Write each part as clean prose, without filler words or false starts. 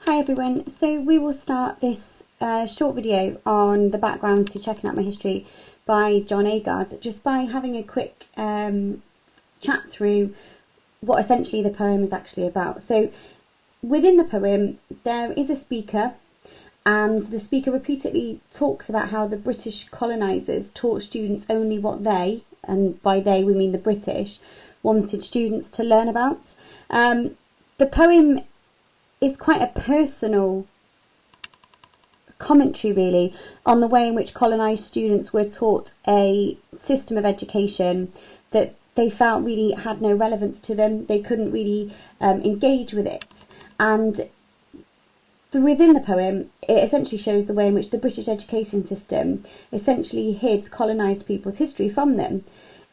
Hi everyone, so we will start this short video on the background to Checking Out My History by John Agard, just by having a quick chat through what essentially the poem is actually about. So within the poem there is a speaker, and the speaker repeatedly talks about how the British colonisers taught students only what they, and by they we mean the British, wanted students to learn about. The poem is quite a personal commentary really on the way in which colonised students were taught a system of education that they felt really had no relevance to them. They couldn't really engage with it, and within the poem it essentially shows the way in which the British education system essentially hid colonised people's history from them.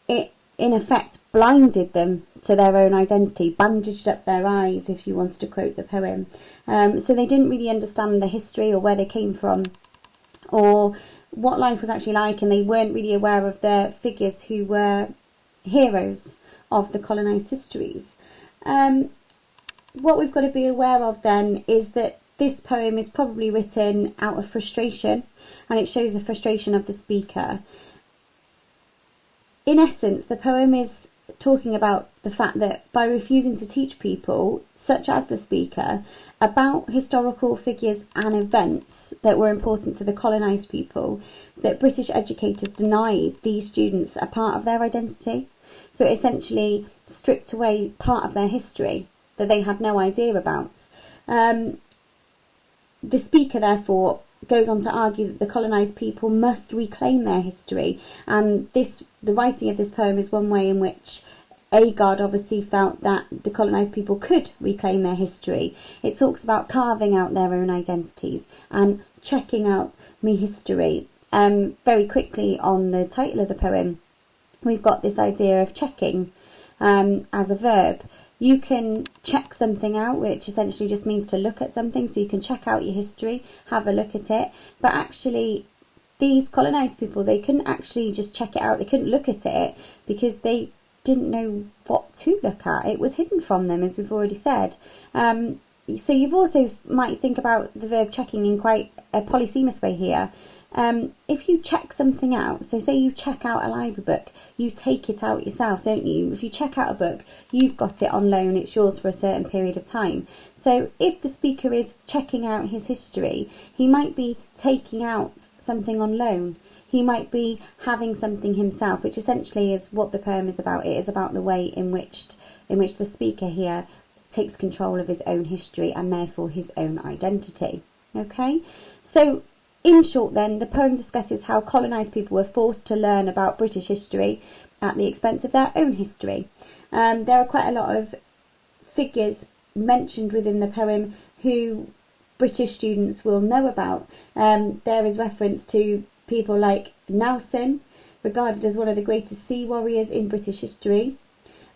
It in effect blinded them to their own identity, bandaged up their eyes, if you wanted to quote the poem. So they didn't really understand the history or where they came from or what life was actually like, and they weren't really aware of the figures who were heroes of the colonised histories. What we've got to be aware of then is that this poem is probably written out of frustration, and it shows the frustration of the speaker. In essence, the poem is talking about the fact that by refusing to teach people, such as the speaker, about historical figures and events that were important to the colonised people, that British educators denied these students a part of their identity. So it essentially stripped away part of their history that they had no idea about. The speaker, therefore, goes on to argue that the colonised people must reclaim their history, and the writing of this poem is one way in which Agard obviously felt that the colonised people could reclaim their history. It talks about carving out their own identities and checking out me history. Very quickly on the title of the poem, we've got this idea of checking as a verb. You can check something out, which essentially just means to look at something. So you can check out your history, have a look at it. But actually, these colonised people, they couldn't actually just check it out. They couldn't look at it because they didn't know what to look at. It was hidden from them, as we've already said. So you've also might think about the verb checking in quite a polysemous way here. If you check something out, so say you check out a library book, you take it out yourself, don't you? If you check out a book, you've got it on loan, it's yours for a certain period of time. So if the speaker is checking out his history, he might be taking out something on loan. He might be having something himself, which essentially is what the poem is about. It is about the way in which the speaker here takes control of his own history and therefore his own identity. Okay? So in short then, the poem discusses how colonised people were forced to learn about British history at the expense of their own history. There are quite a lot of figures mentioned within the poem who British students will know about. There is reference to people like Nelson, regarded as one of the greatest sea warriors in British history.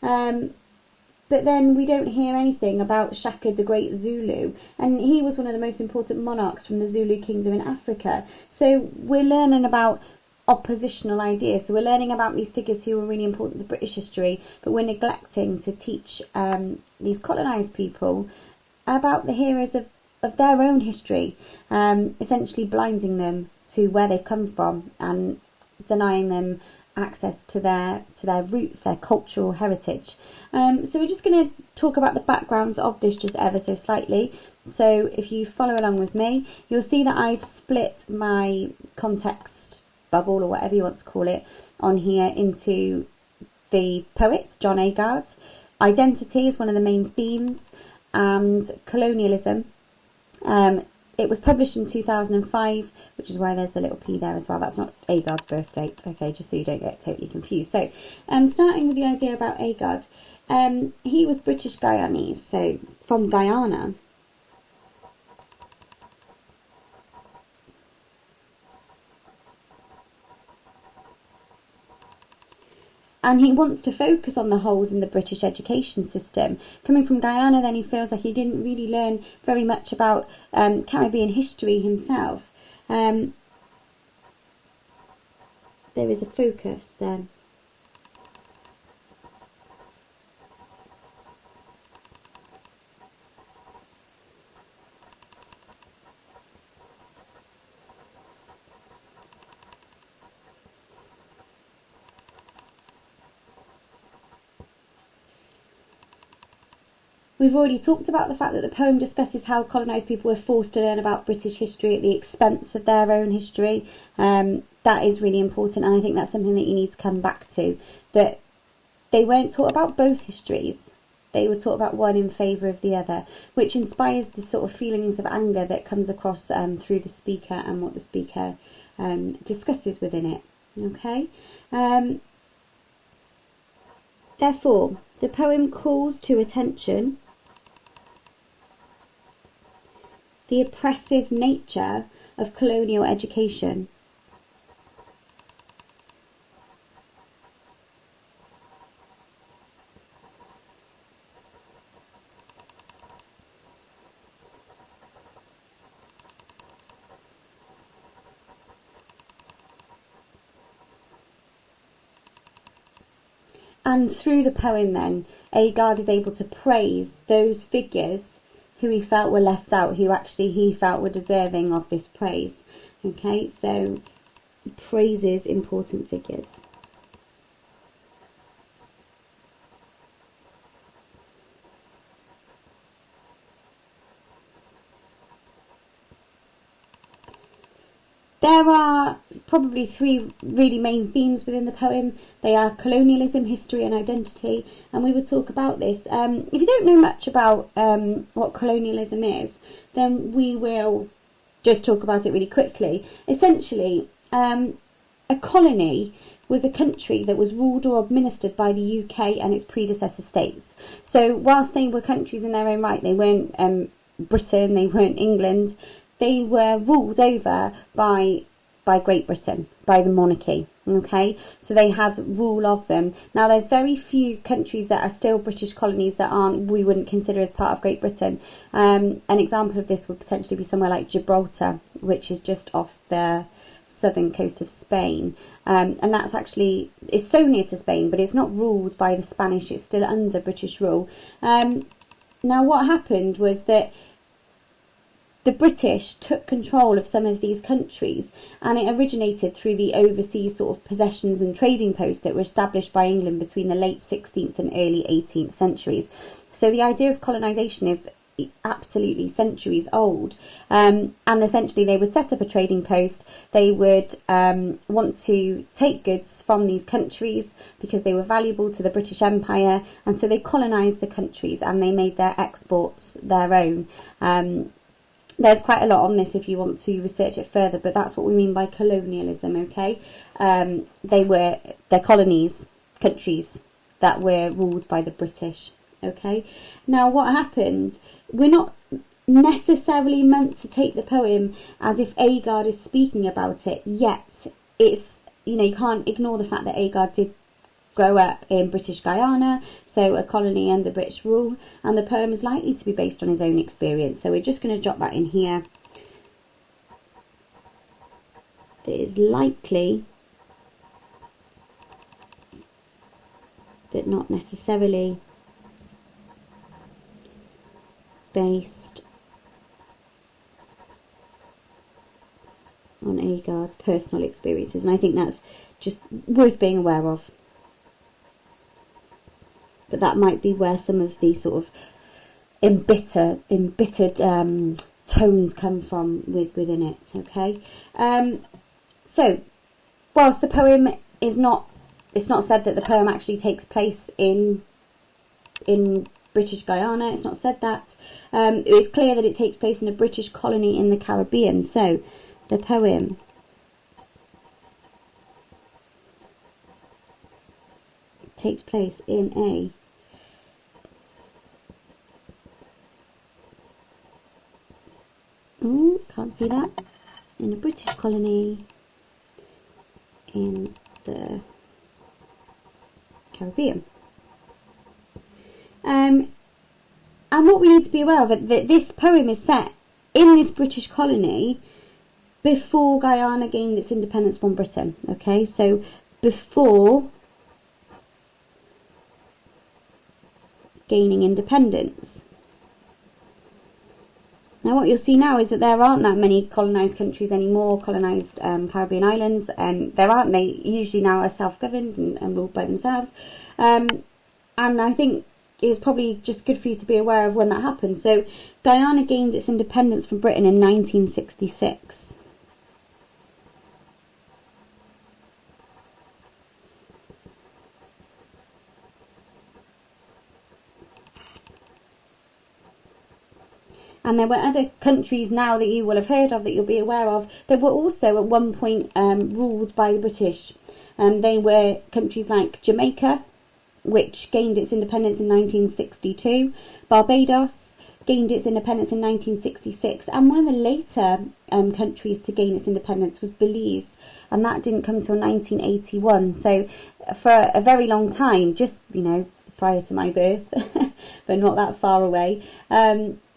But then we don't hear anything about Shaka the Great Zulu, and he was one of the most important monarchs from the Zulu kingdom in Africa. So we're learning about oppositional ideas. So we're learning about these figures who were really important to British history, but we're neglecting to teach these colonised people about the heroes of their own history, essentially blinding them to where they've come from and denying them access to their roots, their cultural heritage. So we're just going to talk about the background of this just ever so slightly. So if you follow along with me, you'll see that I've split my context bubble, or whatever you want to call it, on here into the poet, John Agard. Identity is one of the main themes, and colonialism. It was published in 2005, which is why there's the little P there as well. That's not Agard's birth date, okay, just so you don't get totally confused. So, starting with the idea about Agard, he was British Guyanese, so from Guyana. And he wants to focus on the holes in the British education system. Coming from Guyana, then he feels like he didn't really learn very much about Caribbean history himself. There is a focus then. We've already talked about the fact that the poem discusses how colonised people were forced to learn about British history at the expense of their own history. That is really important, and I think that's something that you need to come back to, that they weren't taught about both histories. They were taught about one in favour of the other, which inspires the sort of feelings of anger that comes across through the speaker and what the speaker discusses within it. Okay? Therefore, the poem calls to attention the oppressive nature of colonial education. And through the poem then, Agard is able to praise those figures who he felt were left out, who actually he felt were deserving of this praise. Okay, so he praises important figures. There are probably three really main themes within the poem. They are colonialism, history and identity, and we will talk about this. If you don't know much about what colonialism is, then we will just talk about it really quickly. Essentially, a colony was a country that was ruled or administered by the UK and its predecessor states. So whilst they were countries in their own right, they weren't Britain, they weren't England, they were ruled over by Great Britain, by the monarchy, okay? So they had rule of them. Now, there's very few countries that are still British colonies that we wouldn't consider as part of Great Britain. An example of this would potentially be somewhere like Gibraltar, which is just off the southern coast of Spain. And that's actually, it's so near to Spain, but it's not ruled by the Spanish, it's still under British rule. Now, what happened was that the British took control of some of these countries, and it originated through the overseas sort of possessions and trading posts that were established by England between the late 16th and early 18th centuries. So the idea of colonisation is absolutely centuries old, and essentially they would set up a trading post. They would want to take goods from these countries because they were valuable to the British Empire, and so they colonised the countries and they made their exports their own. There's quite a lot on this if you want to research it further, but that's what we mean by colonialism, okay? They're colonies, countries that were ruled by the British, okay? Now, what happened, we're not necessarily meant to take the poem as if Agard is speaking about it, yet it's, you can't ignore the fact that Agard did grow up in British Guyana, so a colony under British rule, and the poem is likely to be based on his own experience. So we're just going to jot that in here. It is likely, but not necessarily, based on Agard's personal experiences, and I think that's just worth being aware of. But that might be where some of the sort of embittered tones come from within it, okay? So, whilst the poem is not, it's not said that the poem actually takes place in British Guyana, it's not said that. It is clear that it takes place in a British colony in the Caribbean. So, the poem takes place in a can't see that, in a British colony in the Caribbean. And what we need to be aware of is that this poem is set in this British colony before Guyana gained its independence from Britain. Okay, so before gaining independence. Now what you'll see now is that there aren't that many colonised countries anymore, colonised Caribbean islands, and there aren't. They usually now are self-governed and ruled by themselves. And I think it's probably just good for you to be aware of when that happened. So Guyana gained its independence from Britain in 1966. And there were other countries now that you will have heard of, that you'll be aware of, that were also at one point ruled by the British. They were countries like Jamaica, which gained its independence in 1962. Barbados gained its independence in 1966. And one of the later countries to gain its independence was Belize. And that didn't come until 1981. So for a very long time, just, prior to my birth, but not that far away,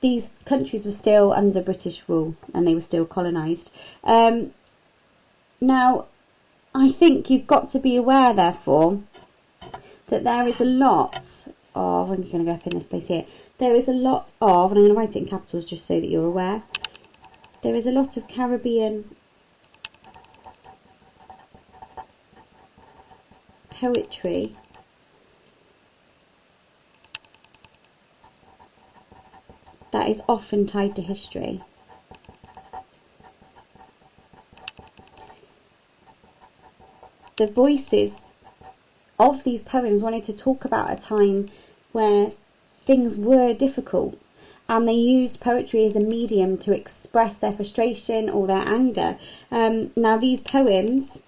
these countries were still under British rule and they were still colonised. Now, I think you've got to be aware, therefore, that there is a lot of, I'm going to go up in this place here, there is a lot of, and I'm going to write it in capitals just so that you're aware, there is a lot of Caribbean poetry that is often tied to history. The voices of these poems wanted to talk about a time where things were difficult, and they used poetry as a medium to express their frustration or their anger. Now these poems,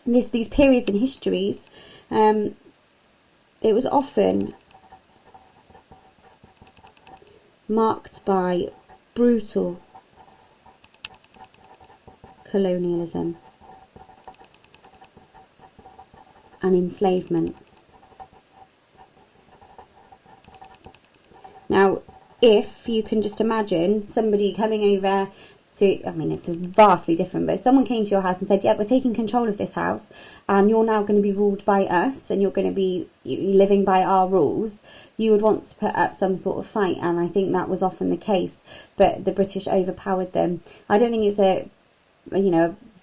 these periods in histories, it was often marked by brutal colonialism and enslavement. Now, if you can just imagine somebody coming over to, I mean, it's vastly different, but if someone came to your house and said, yeah, we're taking control of this house and you're now going to be ruled by us and you're going to be living by our rules, you would want to put up some sort of fight, and I think that was often the case, but the British overpowered them. I don't think it's a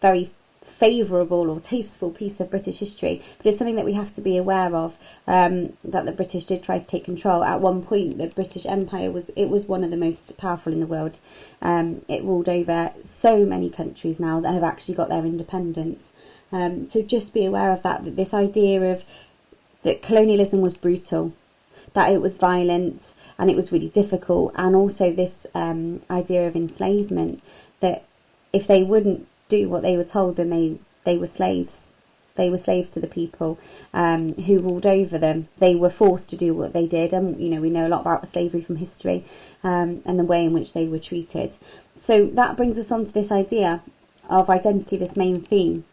very favourable or tasteful piece of British history, but it's something that we have to be aware of, that the British did try to take control. At one point, the British Empire was one of the most powerful in the world. It ruled over so many countries now that have actually got their independence. So just be aware of that this idea of that colonialism was brutal, that it was violent and it was really difficult, and also this idea of enslavement, that if they wouldn't do what they were told, then they were slaves. They were slaves to the people who ruled over them. They were forced to do what they did, and we know a lot about slavery from history, and the way in which they were treated. So that brings us on to this idea of identity, this main theme,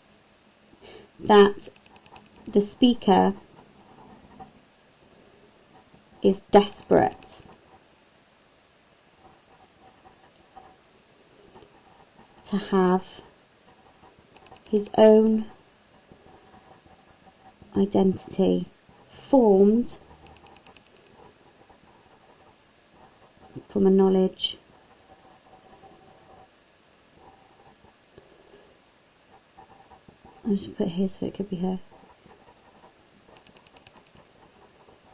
that the speaker is desperate to have his own identity formed from a knowledge I'll just put here so it could be her.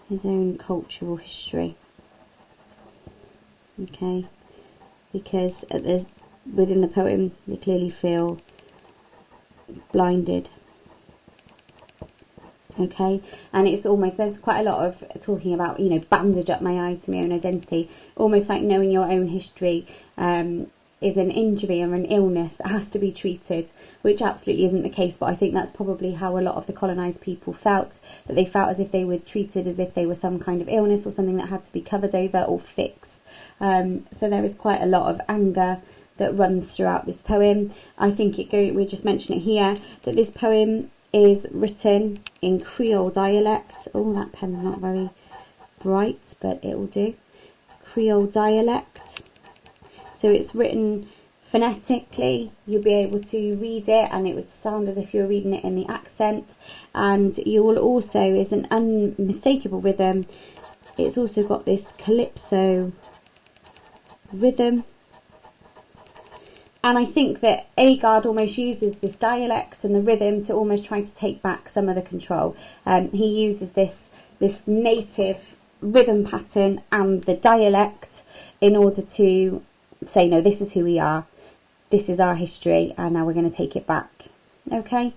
His own cultural history. Okay, because within the poem they clearly feel blinded. Okay, and it's almost, there's quite a lot of talking about, bandage up my eye to my own identity, almost like knowing your own history is an injury or an illness that has to be treated, which absolutely isn't the case, but I think that's probably how a lot of the colonised people felt, that they felt as if they were treated as if they were some kind of illness or something that had to be covered over or fixed. So there is quite a lot of anger that runs throughout this poem. I think we just mention it here, that this poem is written in Creole dialect. Oh, that pen's not very bright, but it will do. Creole dialect. So it's written phonetically. You'll be able to read it and it would sound as if you're reading it in the accent. And you will also, is an unmistakable rhythm. It's also got this calypso rhythm. And I think that Agard almost uses this dialect and the rhythm to almost try to take back some of the control. He uses this native rhythm pattern and the dialect in order to say, no, this is who we are, this is our history, and now we're going to take it back. Okay,